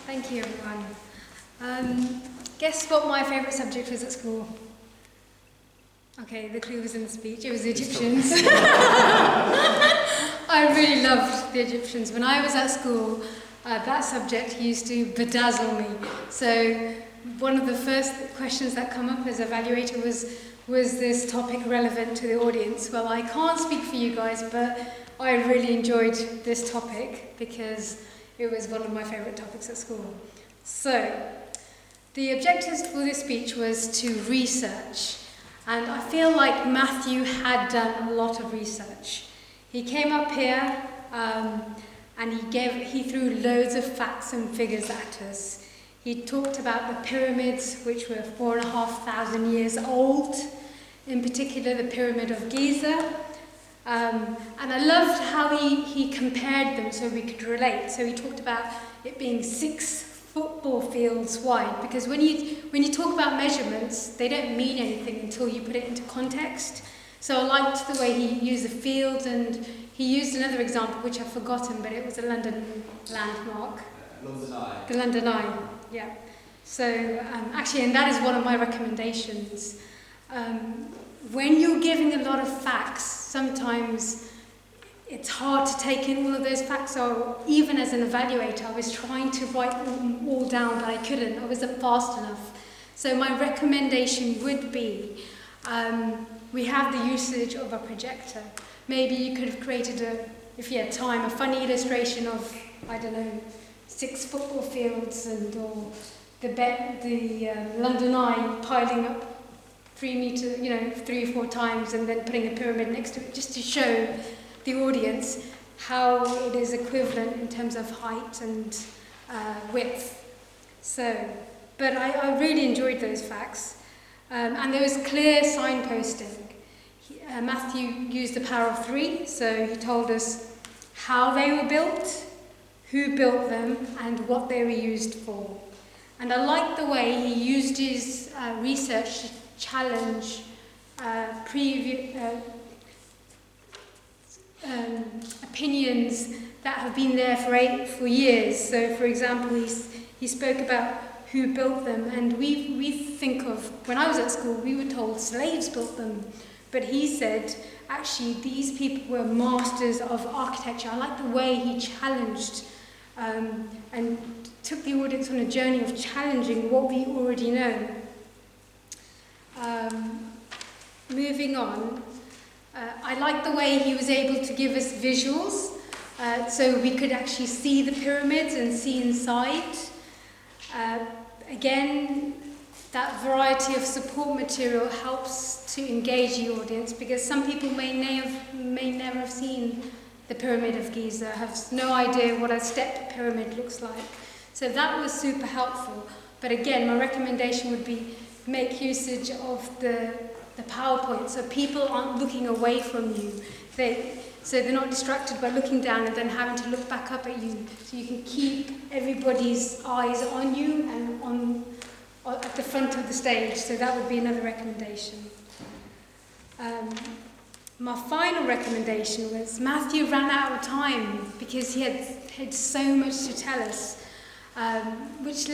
Thank you, everyone. Guess what my favourite subject was at school? Okay, the clue was in the speech. It was the Egyptians. I really loved the Egyptians. When I was at school, that subject used to bedazzle me. So one of the first questions that come up as evaluator was this topic relevant to the audience? Well, I can't speak for you guys, but I really enjoyed this topic because it was one of my favourite topics at school. So the objectives for this speech was to research. And I feel like Matthew had done a lot of research. He came up here and he threw loads of facts and figures at us. He talked about the pyramids, which were 4,500 years old, in particular the Pyramid of Giza. And I loved how he compared them so we could relate. So he talked about it being 6 football fields wide, because when you talk about measurements, they don't mean anything until you put it into context. So I liked the way he used the field, and he used another example which I've forgotten, but it was a London landmark. London Eye. The London Eye, yeah. So actually, and that is one of my recommendations. When you're giving a lot of facts, sometimes it's hard to take in all of those facts. So even as an evaluator, I was trying to write them all down, but I couldn't. I wasn't fast enough. So my recommendation would be, we have the usage of a projector. Maybe you could have created if you had time, a funny illustration of, I don't know, 6 football fields or the London Eye piling up 3 meters, 3 or 4 times, and then putting a pyramid next to it, just to show the audience how it is equivalent in terms of height and width. So, but I really enjoyed those facts. And there was clear signposting. Matthew used the power of 3, so he told us how they were built, who built them, and what they were used for. And I liked the way he used his research to challenge opinions that have been there for years. So, for example, he spoke about who built them, and we think of, when I was at school, we were told slaves built them. But he said, actually, these people were masters of architecture. I like the way he challenged and took the audience on a journey of challenging what we already know. Moving on, I like the way he was able to give us visuals, so we could actually see the pyramids and see inside. Again, that variety of support material helps to engage the audience, because some people may never have seen the Pyramid of Giza, have no idea what a stepped pyramid looks like. So that was super helpful. But again, my recommendation would be make usage of the PowerPoint, so people aren't looking away from you. So they're not distracted by looking down and then having to look back up at you. So you can keep everybody's eyes on you and at the front of the stage. So that would be another recommendation. My final recommendation was Matthew ran out of time because he had so much to tell us, which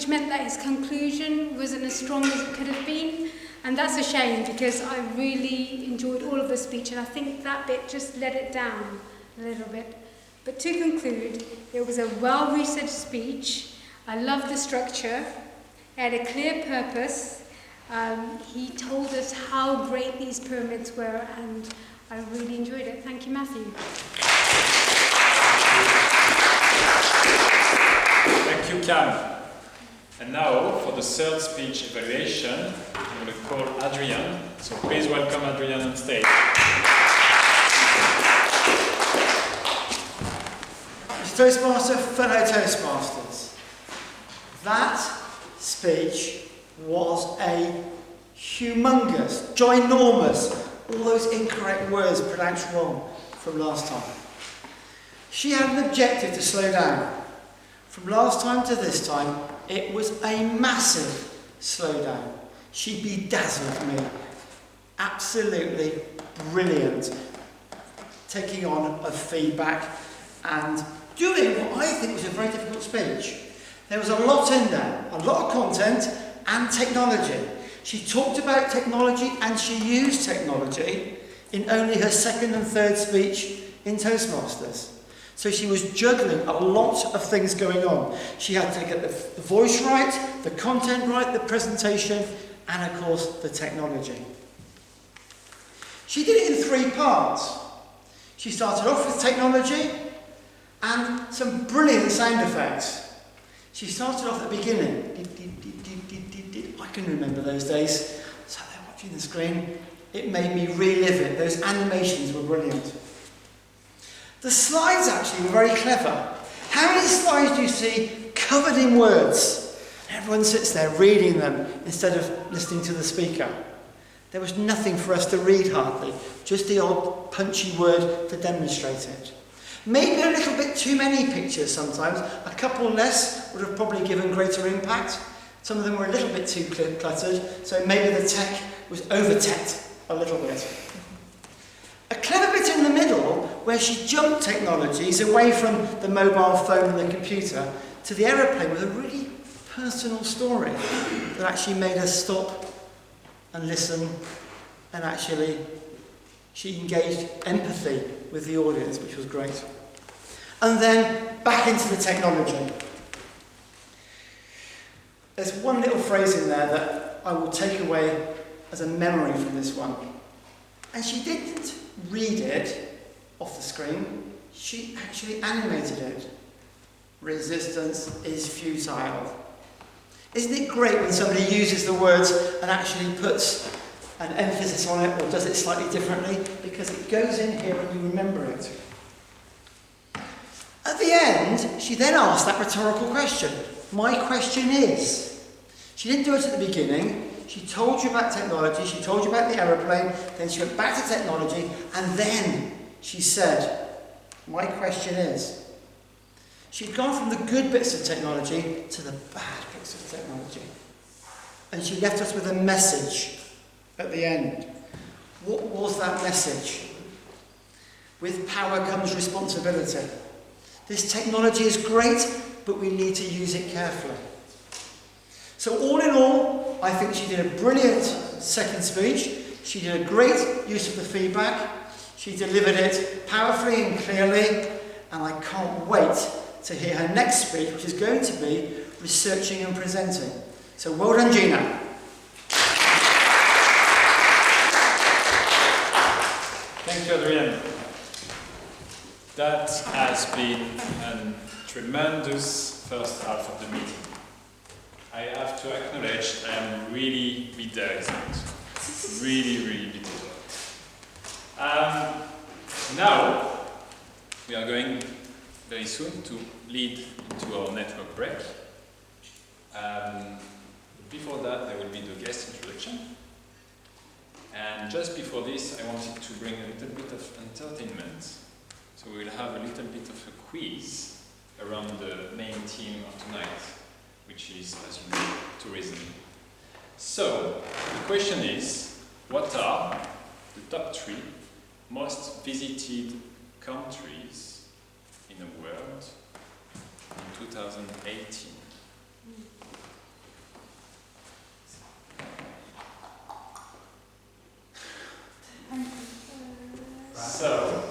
meant that his conclusion wasn't as strong as it could have been. And that's a shame, because I really enjoyed all of the speech, and I think that bit just let it down a little bit. But to conclude, it was a well-researched speech. I loved the structure. It had a clear purpose. He told us how great these pyramids were, and I really enjoyed it. Thank you, Matthew. Thank you, Cam. And now, for the third speech evaluation, I'm going to call Adrian. So please welcome Adrian on stage. Toastmaster, fellow Toastmasters, that speech was a humongous, ginormous, all those incorrect words pronounced wrong, from last time. She had an objective to slow down. From last time to this time, it was a massive slowdown. She bedazzled me. Absolutely brilliant. Taking on of feedback and doing what I think was a very difficult speech. There was a lot in there, a lot of content and technology. She talked about technology and she used technology in only her second and third speech in Toastmasters. So she was juggling a lot of things going on. She had to get the voice right, the content right, the presentation, and of course the technology. She did it in 3 parts. She started off with technology and some brilliant sound effects. She started off at the beginning. I can remember those days. Sat there watching the screen. It made me relive it. Those animations were brilliant. The slides actually were very clever. How many slides do you see covered in words? Everyone sits there reading them instead of listening to the speaker. There was nothing for us to read hardly, just the odd punchy word to demonstrate it. Maybe a little bit too many pictures sometimes. A couple less would have probably given greater impact. Some of them were a little bit too cluttered, so maybe the tech was over-teched a little bit. A clever bit in the middle where she jumped technologies away from the mobile phone and the computer to the aeroplane with a really personal story that actually made us stop and listen, and actually she engaged empathy with the audience, which was great. And then back into the technology. There's one little phrase in there that I will take away as a memory from this one. And she didn't read it off the screen, she actually animated it. Resistance is futile. Isn't it great when somebody uses the words and actually puts an emphasis on it or does it slightly differently? Because it goes in here and you remember it. At the end, she then asked that rhetorical question. My question is. She didn't do it at the beginning. She told you about technology, she told you about the aeroplane, then she went back to technology, and then she said, my question is. She'd gone from the good bits of technology to the bad bits of technology. And she left us with a message at the end. What was that message? With power comes responsibility. This technology is great, but we need to use it carefully. So all in all, I think she did a brilliant second speech. She did a great use of the feedback. She delivered it powerfully and clearly, and I can't wait to hear her next speech, which is going to be researching and presenting. So well done, Gina. Thank you, Adrian. That has been a tremendous first half of the meeting. I have to acknowledge I am really bedazzled. Really bedazzled. Now, we are going very soon to lead into our network break. Before that, there will be the guest introduction. And just before this, I wanted to bring a little bit of entertainment. So we will have a little bit of a quiz around the main theme of tonight, which is, as you know, tourism. So, the question is, what are the top 3 most visited countries in the world in 2018? So,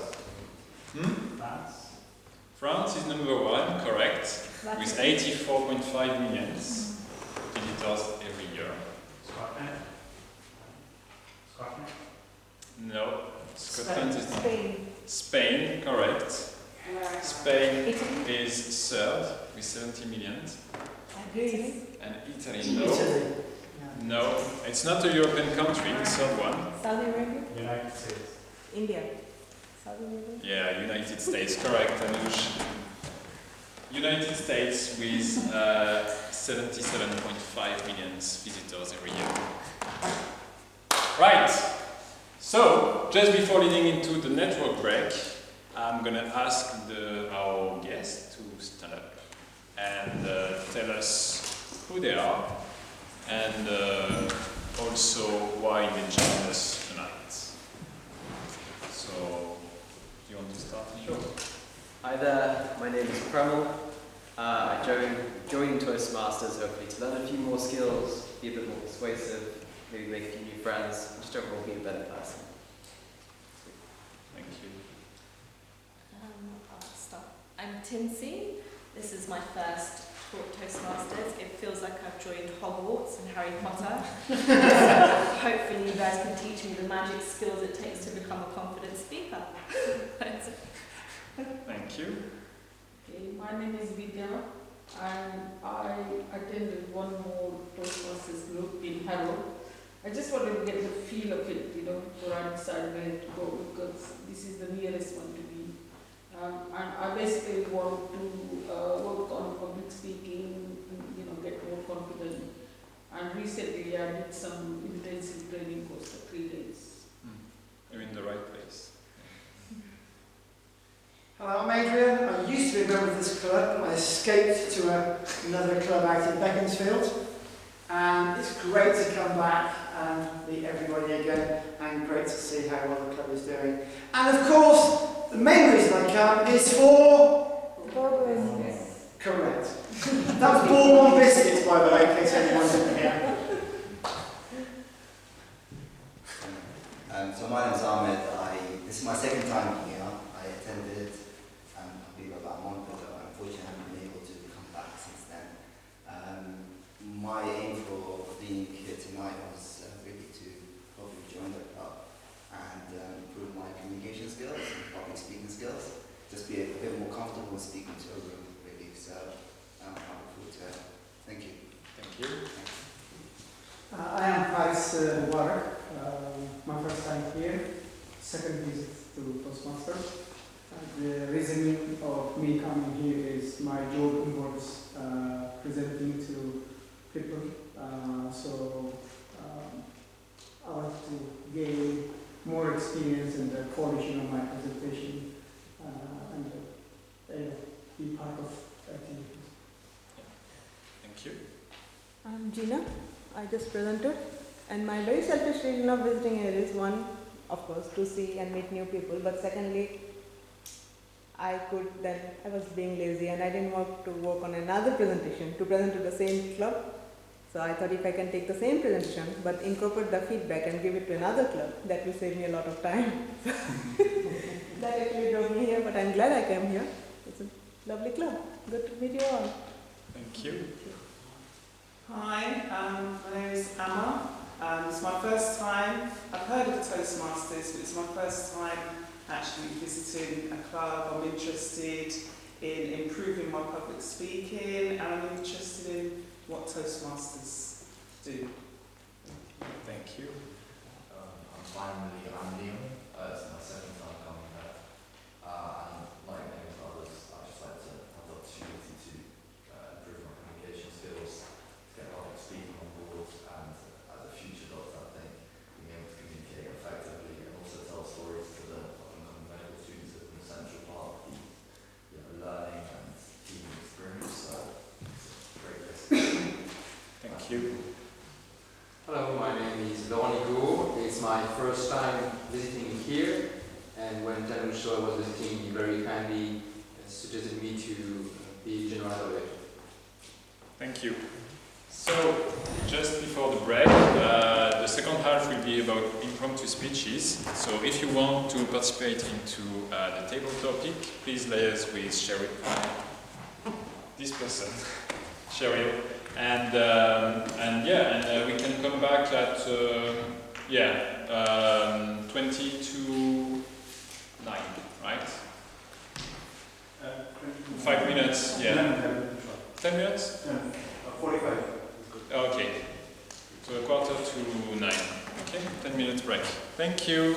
France is number 1, correct, with 84.5 million visitors every year. Scotland? No, Scotland is Spain. Spain, correct. Spain is 3rd with 70 million. Greece. And Italy, no. No, it's not a European country, the 3rd one. Saudi Arabia. United States. India. Saudi Arabia. Yeah, United States, correct, Anush. United States with 77.5 million visitors every year. Right, so just before leading into the network break, I'm going to ask our guests to stand up and tell us who they are and also why they joined us tonight. So, do you want to start? Sure. Hi there, my name is Premal. I joined Toastmasters hopefully to learn a few more skills, be a bit more persuasive, maybe make a few new friends, and just overall be a better person. Thank you. I'll start. I'm Tinsy. This is my first Toastmasters. It feels like I've joined Hogwarts and Harry Potter. Hopefully you guys can teach me the magic skills it takes to become a confident speaker. Thank you. Okay, my name is Vidya and I attended one more Toastmasters group in Harrow. I just wanted to get the feel of it, before I decided where to go because this is the nearest one to me. And I basically want to work on public speaking, get more confident. And recently I did some intensive training course for 3 days. You're in the right place. Hello, I'm Adrian. I used to be a member of this club. I escaped to another club out in Beaconsfield. And it's great to come back and meet everybody again and great to see how well the club is doing. And of course, the main reason I come is for... Correct. That was Bourbon biscuits, by the way, in case anyone didn't hear. So my name is Ahmed. This is my second time here. I attended I believe about a month ago. Unfortunately, I haven't been able to come back since then. My aim for being here tonight was really to hopefully join the club and improve my communication skills and public speaking skills. Just be a bit more comfortable speaking to a room, really. So I'm looking forward to it. Thank you. Thank you. I am Faris Mubarak. My first time here, second visit to Toastmasters. The reason of me coming here is my job involves presenting to people. I want to gain more experience in the polishing of my presentation and be part of activities. Thank you. I'm Gina. I just presented. And my very selfish reason of visiting here is one, of course, to see and meet new people. But secondly, I was being lazy and I didn't want to work on another presentation to present to the same club. So I thought if I can take the same presentation but incorporate the feedback and give it to another club, that will save me a lot of time. That actually drove me here, but I'm glad I came here. It's a lovely club. Good to meet you all. Thank you. Hi, my name is Emma. It's my first time. I've heard of Toastmasters, but it's my first time actually visiting a club. I'm interested in improving my public speaking and I'm interested in what Toastmasters do. Thank you. I'm finally Liam. It's my second time coming here. And like many others, I just like to have the opportunity to improve my communication skills, get public speaking on board, and as a future doctor, I think being able to communicate effectively and also tell stories to the up-and-coming medical students is an essential part of the learning and teaching experience. So it's a great place. Thank you. Hello, my name is Laurent Nigo. It's my first time visiting here, and when Tanu Shoa was visiting, he very kindly suggested me to be general director. Thank you. So, just before the break, the second half will be about impromptu speeches. So, if you want to participate into the table topic, please liaise with Cheryl. This person, Cheryl. And we can come back at 20 to 9, right? 5 minutes, yeah. 10 minutes? 45. Okay. So a quarter to 9. Okay, 10 minutes break. Thank you.